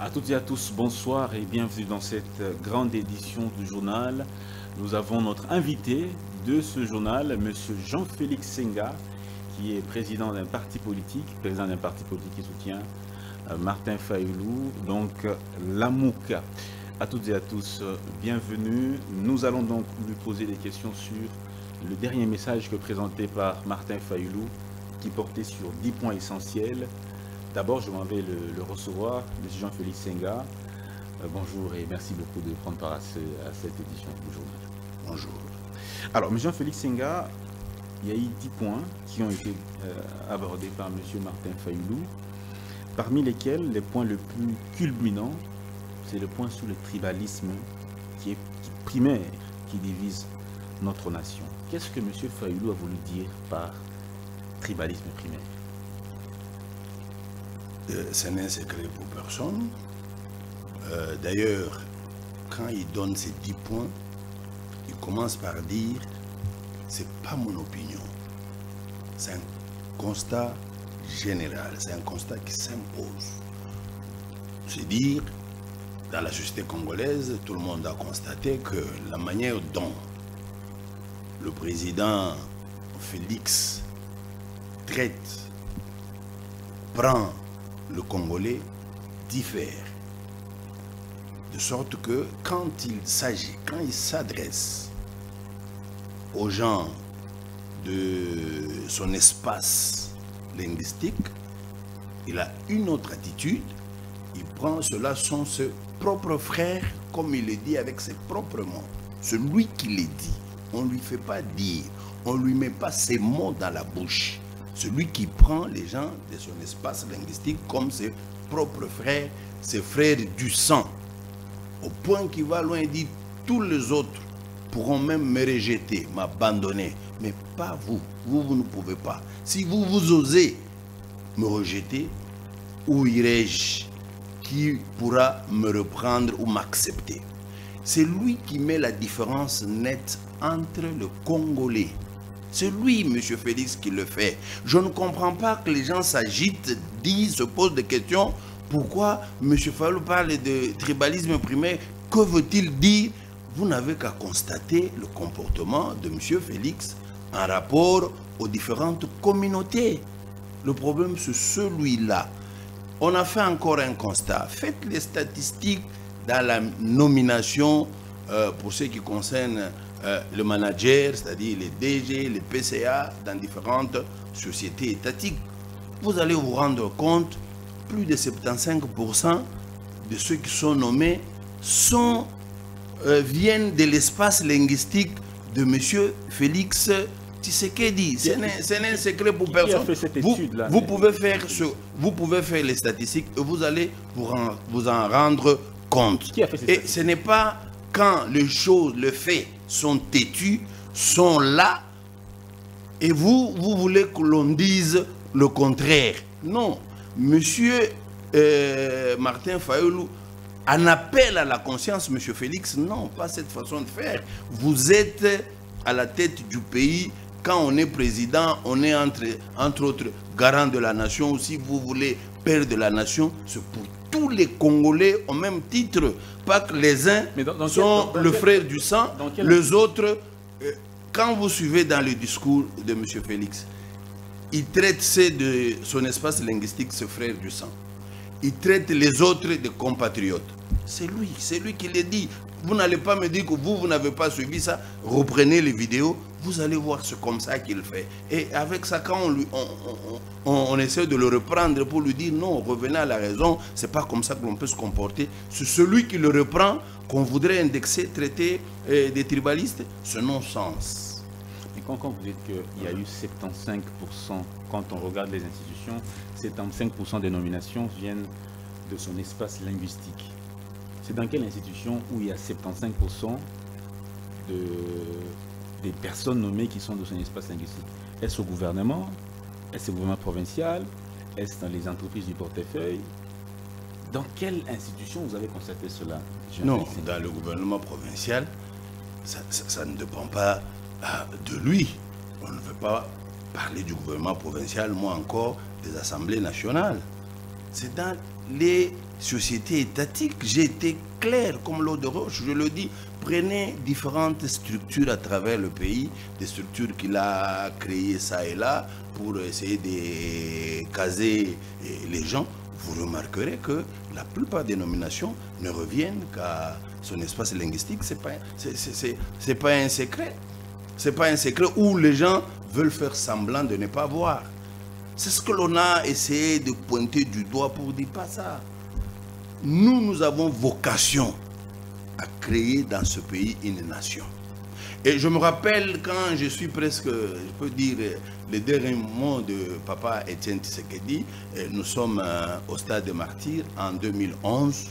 À toutes et à tous, bonsoir et bienvenue dans cette grande édition du journal. Nous avons notre invité de ce journal, M. Jean-Félix Senga, qui est président d'un parti politique qui soutient Martin Fayulu, donc l'AMOUCA. À toutes et à tous, bienvenue. Nous allons donc lui poser des questions sur le dernier message que présenté par Martin Fayulu, qui portait sur 10 points essentiels. D'abord, je m'en vais le recevoir, M. Jean-Félix Senga. Bonjour et merci beaucoup de prendre part à cette édition du journal. Bonjour. Alors, M. Jean-Félix Senga, il y a eu 10 points qui ont été abordés par M. Martin Fayulu, parmi lesquels les points le plus culminant, c'est le point sur le tribalisme qui est primaire, qui divise notre nation. Qu'est-ce que M. Fayulu a voulu dire par tribalisme primaire? Ce n'est un secret pour personne. D'ailleurs, quand il donne ces 10 points, il commence par dire « c'est pas mon opinion, c'est un constat général, c'est un constat qui s'impose ». C'est dire, dans la société congolaise, tout le monde a constaté que la manière dont le président Félix prend le Congolais diffère. De sorte que quand il s'adresse aux gens de son espace linguistique, il a une autre attitude. Il prend cela sont ses propres frères, comme il le dit avec ses propres mots. Celui qui les dit, on ne lui fait pas dire, on ne lui met pas ses mots dans la bouche. Celui qui prend les gens de son espace linguistique comme ses propres frères, ses frères du sang, au point qu'il va loin et dit tous les autres pourront même me rejeter, m'abandonner, mais pas vous. Vous ne pouvez pas. Si vous osez me rejeter, où irai-je? Qui pourra me reprendre ou m'accepter? C'est lui qui met la différence nette entre le Congolais. C'est lui, M. Félix, qui le fait. Je ne comprends pas que les gens s'agitent, disent, se posent des questions. Pourquoi M. Fayulu parle de tribalisme primaire? Que veut-il dire? Vous n'avez qu'à constater le comportement de M. Félix en rapport aux différentes communautés. Le problème, c'est celui-là. On a fait encore un constat. Faites les statistiques dans la nomination pour ce qui concerne le manager, c'est-à-dire les DG, les PCA dans différentes sociétés étatiques. Vous allez vous rendre compte, plus de 75% de ceux qui sont nommés viennent de l'espace linguistique de M. Félix Tshisekedi. Ce n'est un secret pour personne. Vous pouvez faire les statistiques et vous allez vous en rendre compte. Et ce n'est pas quand les choses, les faits sont têtus, sont là, et vous voulez que l'on dise le contraire. Non. Monsieur Martin Fayulu en appelle à la conscience, Monsieur Félix, non, pas cette façon de faire. Vous êtes à la tête du pays. Quand on est président, on est entre autres garant de la nation. Si vous voulez père de la nation, c'est pour tous les Congolais au même titre. Pas que les uns sont le frère du sang, les autres... Quand vous suivez dans le discours de M. Félix, il traite ceux de son espace linguistique, ses frères du sang. Il traite les autres de compatriotes. C'est lui qui le dit. Vous n'allez pas me dire que vous n'avez pas suivi ça. Reprenez les vidéos, vous allez voir c'est comme ça qu'il fait. Et avec ça, quand on essaie de le reprendre pour lui dire non, revenez à la raison, c'est pas comme ça que l'on peut se comporter. C'est celui qui le reprend qu'on voudrait indexer, traiter des tribalistes, c'est non-sens. Et quand vous dites qu'il y a eu 75%, quand on regarde les institutions, 75% des nominations viennent de son espace linguistique. C'est dans quelle institution où il y a 75% des personnes nommées qui sont de son espace linguistique? Est-ce au gouvernement? Est-ce au gouvernement provincial? Est-ce dans les entreprises du portefeuille? Dans quelle institution vous avez constaté cela? Non, dans le gouvernement provincial, ça ne dépend pas de lui. On ne veut pas parler du gouvernement provincial, moins encore des assemblées nationales. C'est dans les société étatique. J'ai été clair comme l'eau de roche, je le dis. Prenez différentes structures à travers le pays, des structures qu'il a créées ça et là pour essayer de caser les gens. Vous remarquerez que la plupart des nominations ne reviennent qu'à son espace linguistique. C'est pas un secret. C'est pas un secret où les gens veulent faire semblant de ne pas voir. C'est ce que l'on a essayé de pointer du doigt pour dire pas ça. Nous avons vocation à créer dans ce pays une nation. Et je me rappelle quand je suis presque, je peux dire, les derniers mots de papa Étienne Tshisekedi, nous sommes au stade de martyrs en 2011.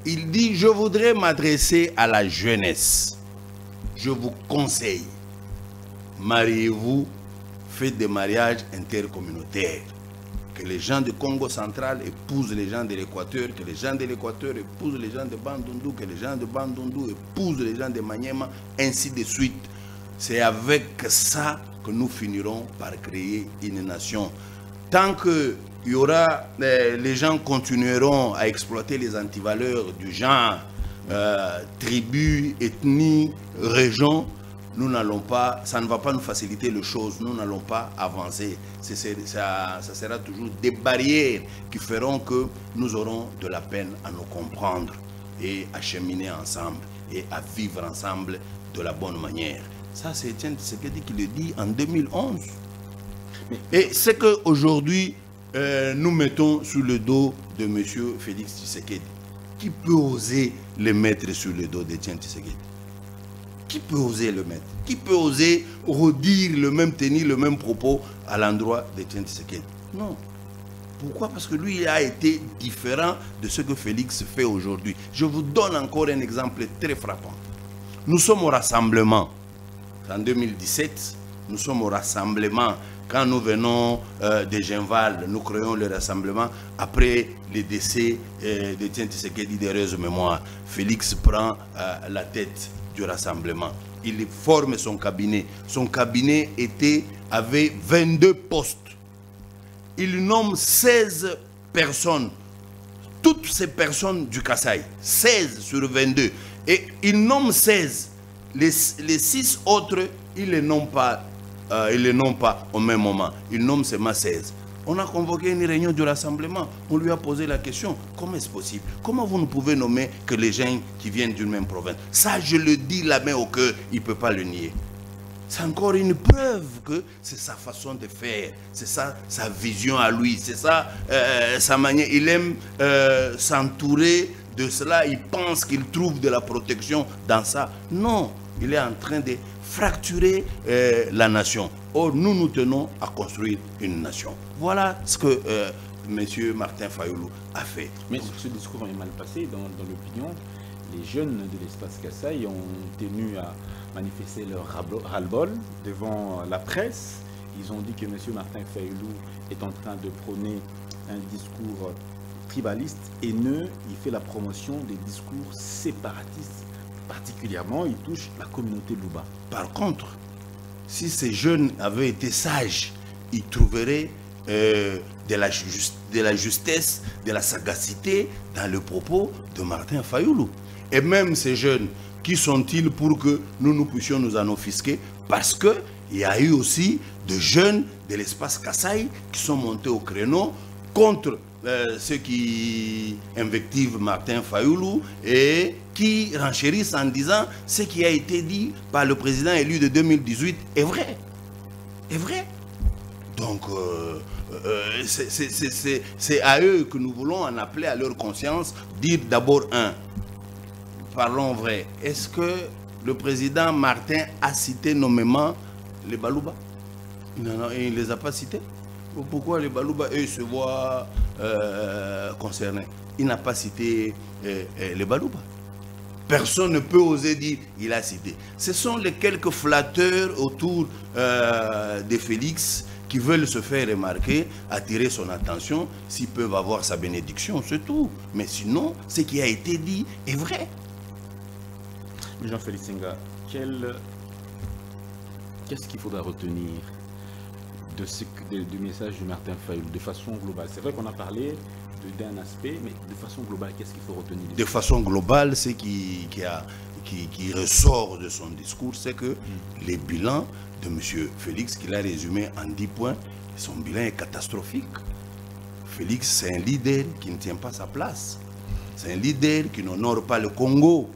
Il dit, je voudrais m'adresser à la jeunesse. Je vous conseille, mariez-vous, faites des mariages intercommunautaires. Que les gens du Congo central épousent les gens de l'Équateur, que les gens de l'Équateur épousent les gens de Bandundu, que les gens de Bandundu épousent les gens de Maniema, ainsi de suite. C'est avec ça que nous finirons par créer une nation. Tant que les gens continueront à exploiter les antivaleurs du genre, tribu, ethnie, région, nous n'allons pas, ça ne va pas nous faciliter les choses, nous n'allons pas avancer. Ça sera toujours des barrières qui feront que nous aurons de la peine à nous comprendre et à cheminer ensemble et à vivre ensemble de la bonne manière. Ça, c'est Étienne Tshisekedi qui le dit en 2011. Et c'est qu'aujourd'hui, nous mettons sur le dos de M. Félix Tshisekedi. Qui peut oser le mettre sur le dos d'Étienne Tshisekedi? Qui peut oser le mettre? Qui peut oser redire le même, tenir le même propos à l'endroit d'Étienne Tshisekedi? Non. Pourquoi? Parce que lui, il a été différent de ce que Félix fait aujourd'hui. Je vous donne encore un exemple très frappant. Nous sommes au rassemblement. En 2017, nous sommes au rassemblement. Quand nous venons de Genval, nous créons le rassemblement. Après le décès d'Étienne Tshisekedi d'heureuse mémoire, Félix prend la tête du rassemblement. Il forme son cabinet. Son cabinet avait 22 postes. Il nomme 16 personnes. Toutes ces personnes du Kasaï. 16 sur 22. Et il nomme 16. Les 6 autres, il ne les nomme pas au même moment. Il nomme seulement 16. On a convoqué une réunion du rassemblement. On lui a posé la question, comment est-ce possible? Comment vous ne pouvez nommer que les gens qui viennent d'une même province? Ça, je le dis la main au cœur, il ne peut pas le nier. C'est encore une preuve que c'est sa façon de faire, c'est ça sa vision à lui, c'est ça sa manière. Il aime s'entourer de cela, il pense qu'il trouve de la protection dans ça. Non, il est en train de fracturer la nation. Or, nous tenons à construire une nation. Voilà ce que M. Martin Fayoulou a fait. Mais ce discours est mal passé dans l'opinion. Les jeunes de l'espace Kasaï ont tenu à manifester leur ras-le-bol devant la presse. Ils ont dit que M. Martin Fayoulou est en train de prôner un discours tribaliste, haineux. Il fait la promotion des discours séparatistes. Particulièrement, il touche la communauté Louba. Par contre, si ces jeunes avaient été sages, ils trouveraient de la justesse, de la sagacité dans le propos de Martin Fayoulou. Et même ces jeunes, qui sont-ils pour que nous puissions nous en offusquer? Parce qu'il y a eu aussi de jeunes de l'espace Kasaï qui sont montés au créneau contre ceux qui invectivent Martin Fayoulou et qui renchérissent en disant ce qui a été dit par le président élu de 2018 est vrai. Est vrai. Donc, c'est à eux que nous voulons en appeler à leur conscience, dire d'abord parlons vrai. Est-ce que le président Martin a cité nommément les Balouba? Il ne les a pas cités. Pourquoi les Balouba, eux, se voient concernés? Il n'a pas cité les Balouba. Personne ne peut oser dire qu'il a cité. Ce sont les quelques flatteurs autour de Félix qui veulent se faire remarquer, attirer son attention, s'ils peuvent avoir sa bénédiction, c'est tout. Mais sinon, ce qui a été dit est vrai. Jean-Félix Senga, qu'est-ce qu'il faudra retenir du message de Martin Fayoulou de façon globale? C'est vrai qu'on a parlé d'un aspect, mais de façon globale, qu'est-ce qu'il faut retenir? De façon globale, ce qui ressort de son discours, c'est que les bilans de M. Félix, qu'il a résumé en 10 points, son bilan est catastrophique. Félix, c'est un leader qui ne tient pas sa place. C'est un leader qui n'honore pas le Congo.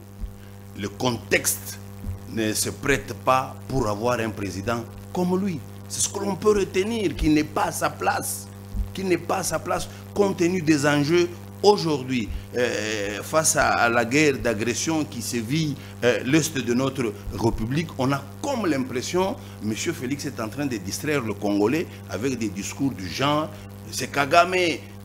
Le contexte ne se prête pas pour avoir un président comme lui. C'est ce que l'on peut retenir, qui n'est pas à sa place. Qui n'est pas à sa place compte tenu des enjeux aujourd'hui, face à la guerre d'agression qui sévit l'est de notre République. On a comme l'impression M. Félix est en train de distraire le Congolais avec des discours du genre c'est Kagame,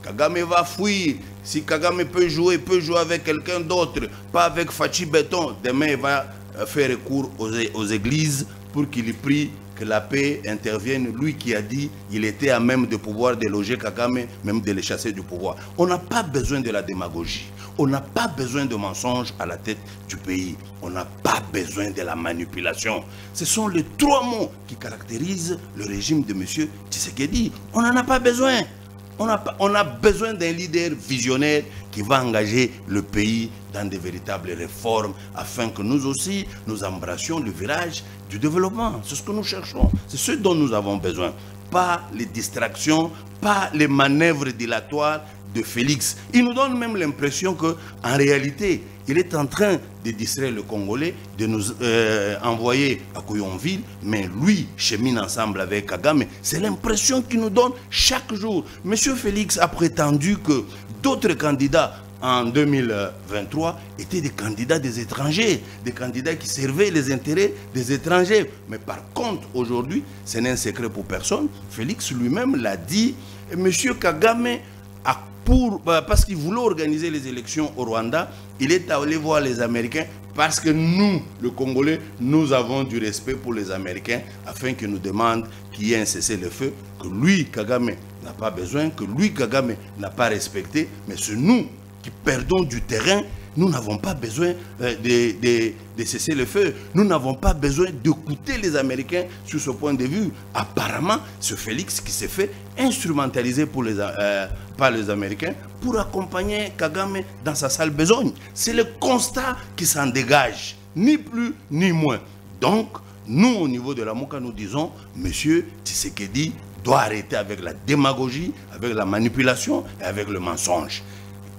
Kagame va fuir. Si Kagame peut jouer avec quelqu'un d'autre, pas avec Fachi Béton. Demain, il va faire recours aux églises pour qu'il prie que la paix intervienne. Lui qui a dit qu'il était à même de pouvoir déloger Kagame, même de les chasser du pouvoir. On n'a pas besoin de la démagogie. On n'a pas besoin de mensonges à la tête du pays. On n'a pas besoin de la manipulation. Ce sont les 3 mots qui caractérisent le régime de M. Tshisekedi. On n'en a pas besoin. On a besoin d'un leader visionnaire qui va engager le pays dans de véritables réformes afin que nous aussi, nous embrassions le virage du développement. C'est ce que nous cherchons. C'est ce dont nous avons besoin. Pas les distractions, pas les manœuvres dilatoires de Félix. Il nous donne même l'impression qu'en réalité, il est en train de distraire le Congolais, de nous envoyer à Koyonville, mais lui chemine ensemble avec Kagame. C'est l'impression qu'il nous donne chaque jour. Monsieur Félix a prétendu que d'autres candidats en 2023 étaient des candidats des étrangers, des candidats qui servaient les intérêts des étrangers. Mais par contre, aujourd'hui, ce n'est un secret pour personne. Félix lui-même l'a dit, monsieur Kagame parce qu'il voulait organiser les élections au Rwanda, il est allé voir les Américains parce que nous, le Congolais, nous avons du respect pour les Américains afin qu'ils nous demandent qu'il y ait un cessez-le-feu que lui, Kagame, n'a pas besoin, que lui, Kagame, n'a pas respecté. Mais c'est nous qui perdons du terrain. Nous n'avons pas besoin de cesser le feu. Nous n'avons pas besoin d'écouter les Américains sur ce point de vue. Apparemment, ce Félix qui s'est fait instrumentaliser par les Américains pour accompagner Kagame dans sa sale besogne. C'est le constat qui s'en dégage, ni plus ni moins. Donc, nous, au niveau de la MOCA, nous disons, monsieur Tshisekedi doit arrêter avec la démagogie, avec la manipulation et avec le mensonge.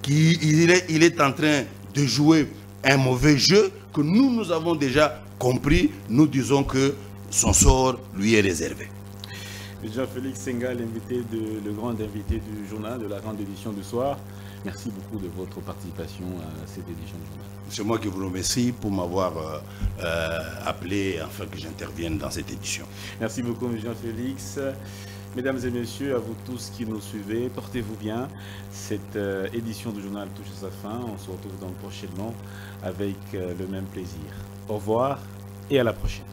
Il est en train de jouer un mauvais jeu que nous avons déjà compris. Nous disons que son sort lui est réservé. Jean-Félix Senga, le grand invité du journal, de la grande édition du soir. Merci beaucoup de votre participation à cette édition du journal. C'est moi qui vous remercie pour m'avoir appelé afin que j'intervienne dans cette édition. Merci beaucoup, Jean-Félix. Mesdames et messieurs, à vous tous qui nous suivez, portez-vous bien. Cette édition du journal touche à sa fin. On se retrouve donc prochainement avec le même plaisir. Au revoir et à la prochaine.